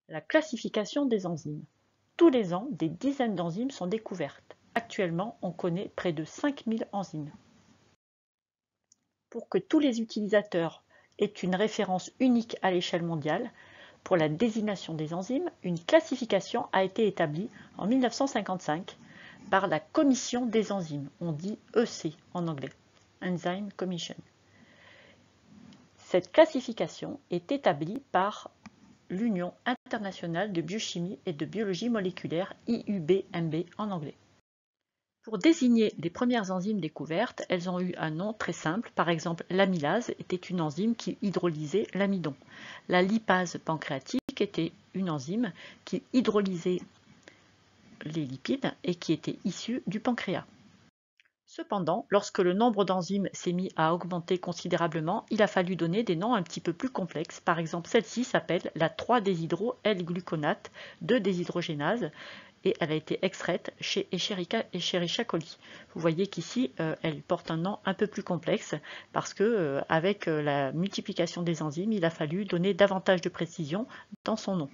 La classification des enzymes. Tous les ans, des dizaines d'enzymes sont découvertes. Actuellement, on connaît près de 5000 enzymes. Pour que tous les utilisateurs aient une référence unique à l'échelle mondiale, pour la désignation des enzymes, une classification a été établie en 1955 par la Commission des enzymes, on dit EC en anglais, Enzyme Commission. Cette classification est établie par l'Union internationale de biochimie et de biologie moléculaire, IUBMB en anglais. Pour désigner les premières enzymes découvertes, elles ont eu un nom très simple. Par exemple, l'amylase était une enzyme qui hydrolysait l'amidon. La lipase pancréatique était une enzyme qui hydrolysait les lipides et qui était issue du pancréas. Cependant, lorsque le nombre d'enzymes s'est mis à augmenter considérablement, il a fallu donner des noms un petit peu plus complexes. Par exemple, celle-ci s'appelle la 3-déshydro-L-gluconate 2-déshydrogénase et elle a été extraite chez Escherichia coli. Vous voyez qu'ici, elle porte un nom un peu plus complexe parce que, avec la multiplication des enzymes, il a fallu donner davantage de précision dans son nom.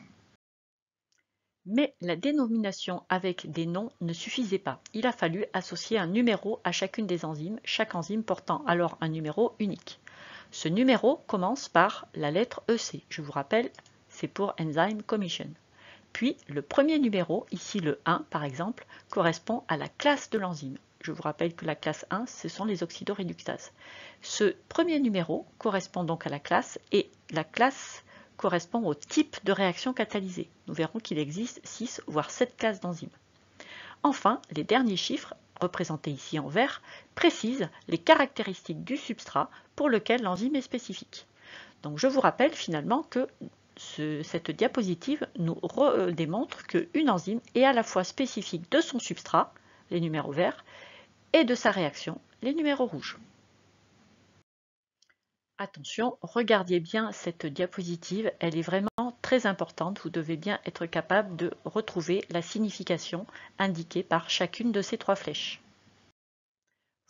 Mais la dénomination avec des noms ne suffisait pas. Il a fallu associer un numéro à chacune des enzymes, chaque enzyme portant alors un numéro unique. Ce numéro commence par la lettre EC. Je vous rappelle, c'est pour Enzyme Commission. Puis le premier numéro, ici le 1 par exemple, correspond à la classe de l'enzyme. Je vous rappelle que la classe 1, ce sont les oxydoréductases. Ce premier numéro correspond donc à la classe et la classe correspond au type de réaction catalysée. Nous verrons qu'il existe 6 voire 7 classes d'enzymes. Enfin, les derniers chiffres, représentés ici en vert, précisent les caractéristiques du substrat pour lequel l'enzyme est spécifique. Donc je vous rappelle finalement que cette diapositive nous démontre qu'une enzyme est à la fois spécifique de son substrat, les numéros verts, et de sa réaction, les numéros rouges. Attention, regardez bien cette diapositive, elle est vraiment très importante. Vous devez bien être capable de retrouver la signification indiquée par chacune de ces 3 flèches.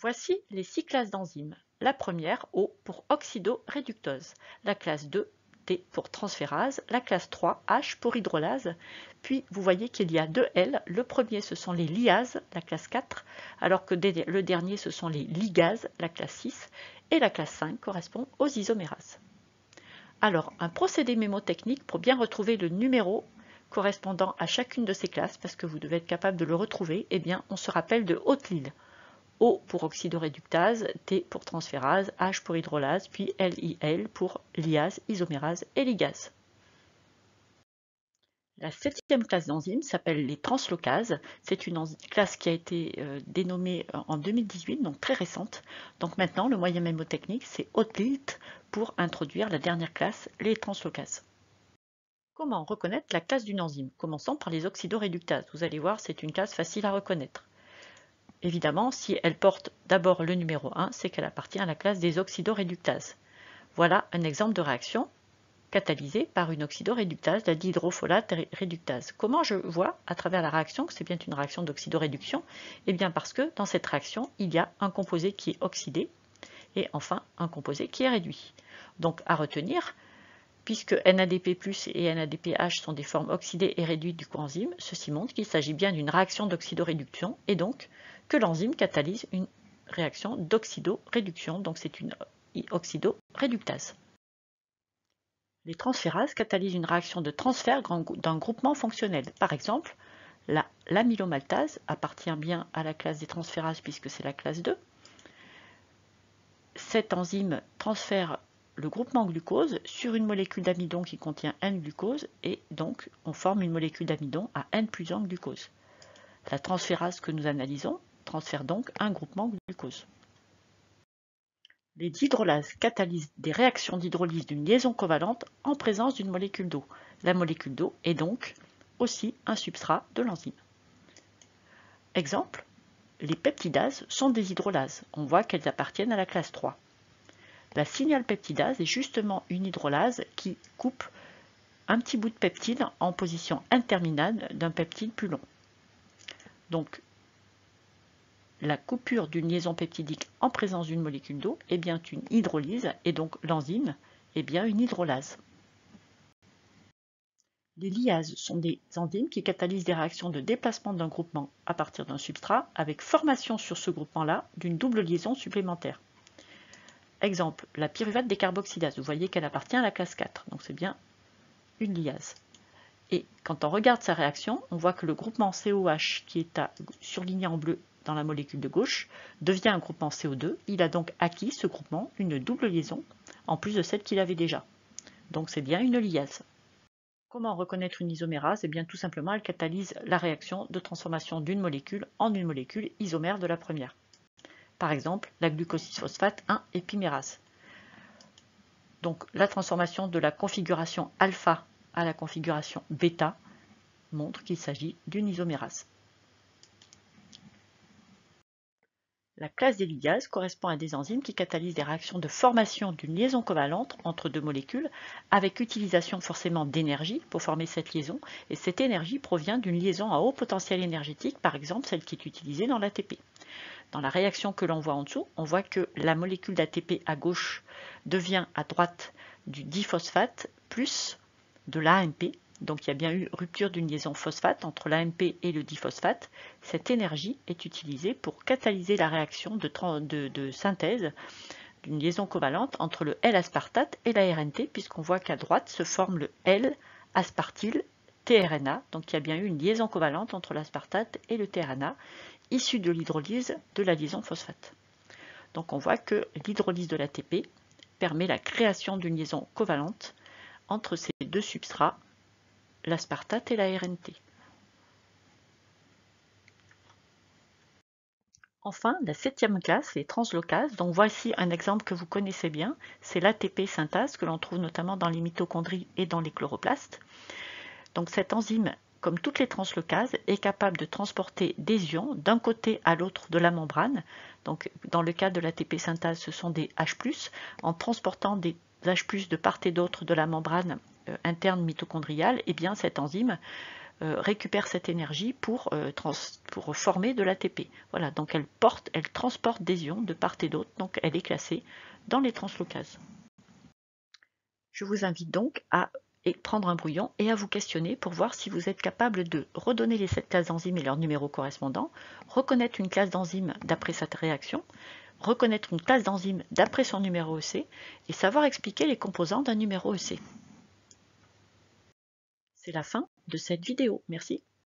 Voici les 6 classes d'enzymes. La première, O pour oxydoréductase, la classe 2, T pour transférase, la classe 3, H pour hydrolase, puis vous voyez qu'il y a 2 L. Le premier, ce sont les liases, la classe 4, alors que le dernier, ce sont les ligases, la classe 6, et la classe 5 correspond aux isomérases. Alors, un procédé mémotechnique pour bien retrouver le numéro correspondant à chacune de ces classes, parce que vous devez être capable de le retrouver, eh bien, on se rappelle de Haute-Lille. O pour oxydoréductase, T pour transférase, H pour hydrolase, puis LIL pour liase, isomérase et ligase. La 7e classe d'enzymes s'appelle les translocases. C'est une classe qui a été dénommée en 2018, donc très récente. Donc maintenant, le moyen mémotechnique, c'est Haute-Lilt pour introduire la dernière classe, les translocases. Comment reconnaître la classe d'une enzyme? Commençons par les oxydoréductases. Vous allez voir, c'est une classe facile à reconnaître. Évidemment, si elle porte d'abord le numéro 1, c'est qu'elle appartient à la classe des oxydoréductases. Voilà un exemple de réaction catalysée par une oxydoréductase, la dihydrofolate réductase. Comment je vois à travers la réaction que c'est bien une réaction d'oxydoréduction? Eh bien parce que dans cette réaction, il y a un composé qui est oxydé et enfin un composé qui est réduit. Donc à retenir, puisque NADP+ et NADPH sont des formes oxydées et réduites du coenzyme, ceci montre qu'il s'agit bien d'une réaction d'oxydoréduction et donc que l'enzyme catalyse une réaction d'oxydoréduction, donc c'est une oxydoréductase. Les transférases catalysent une réaction de transfert d'un groupement fonctionnel. Par exemple, l'amylomaltase appartient bien à la classe des transférases puisque c'est la classe 2. Cette enzyme transfère le groupement glucose sur une molécule d'amidon qui contient N-glucose et donc on forme une molécule d'amidon à N plus 1 glucose. La transférase que nous analysons transfère donc un groupement glucose. Les dihydrolases catalysent des réactions d'hydrolyse d'une liaison covalente en présence d'une molécule d'eau. La molécule d'eau est donc aussi un substrat de l'enzyme. Exemple, les peptidases sont des hydrolases. On voit qu'elles appartiennent à la classe 3. La signalpeptidase est justement une hydrolase qui coupe un petit bout de peptide en position interminale d'un peptide plus long. Donc, la coupure d'une liaison peptidique en présence d'une molécule d'eau est bien une hydrolyse et donc l'enzyme est bien une hydrolase. Les liases sont des enzymes qui catalysent des réactions de déplacement d'un groupement à partir d'un substrat avec formation sur ce groupement-là d'une double liaison supplémentaire. Exemple, la pyruvate décarboxylase, vous voyez qu'elle appartient à la classe 4, donc c'est bien une liase. Et quand on regarde sa réaction, on voit que le groupement COH qui est surligné en bleu dans la molécule de gauche devient un groupement CO2. Il a donc acquis, ce groupement, une double liaison, en plus de celle qu'il avait déjà. Donc c'est bien une liase. Comment reconnaître une isomérase? Eh bien tout simplement, elle catalyse la réaction de transformation d'une molécule en une molécule isomère de la première. Par exemple, la glucosylphosphate 1-épimérase. Donc la transformation de la configuration alpha à la configuration bêta montre qu'il s'agit d'une isomérase. La classe des liases correspond à des enzymes qui catalysent des réactions de formation d'une liaison covalente entre deux molécules avec utilisation forcément d'énergie pour former cette liaison, et cette énergie provient d'une liaison à haut potentiel énergétique, par exemple celle qui est utilisée dans l'ATP. Dans la réaction que l'on voit en dessous, on voit que la molécule d'ATP à gauche devient à droite du diphosphate plus de l'AMP. Donc il y a bien eu rupture d'une liaison phosphate entre l'AMP et le diphosphate. Cette énergie est utilisée pour catalyser la réaction de synthèse d'une liaison covalente entre le L-aspartate et la RNT, puisqu'on voit qu'à droite se forme le L-aspartyl-tRNA. Donc il y a bien eu une liaison covalente entre l'aspartate et le tRNA, issue de l'hydrolyse de la liaison phosphate. Donc on voit que l'hydrolyse de l'ATP permet la création d'une liaison covalente entre ces deux substrats, l'aspartate et la RNT. Enfin, la 7e classe, les translocases. Donc voici un exemple que vous connaissez bien, c'est l'ATP synthase que l'on trouve notamment dans les mitochondries et dans les chloroplastes. Donc cette enzyme, comme toutes les translocases, est capable de transporter des ions d'un côté à l'autre de la membrane. Donc dans le cas de l'ATP synthase, ce sont des H+, en transportant des H+, de part et d'autre de la membrane interne mitochondriale, et bien cette enzyme récupère cette énergie pour former de l'ATP. Voilà, donc elle transporte des ions de part et d'autre, donc elle est classée dans les translocases. Je vous invite donc à prendre un brouillon et à vous questionner pour voir si vous êtes capable de redonner les 7 classes d'enzymes et leurs numéros correspondants, reconnaître une classe d'enzyme d'après cette réaction, reconnaître une classe d'enzyme d'après son numéro EC et savoir expliquer les composants d'un numéro EC. C'est la fin de cette vidéo. Merci.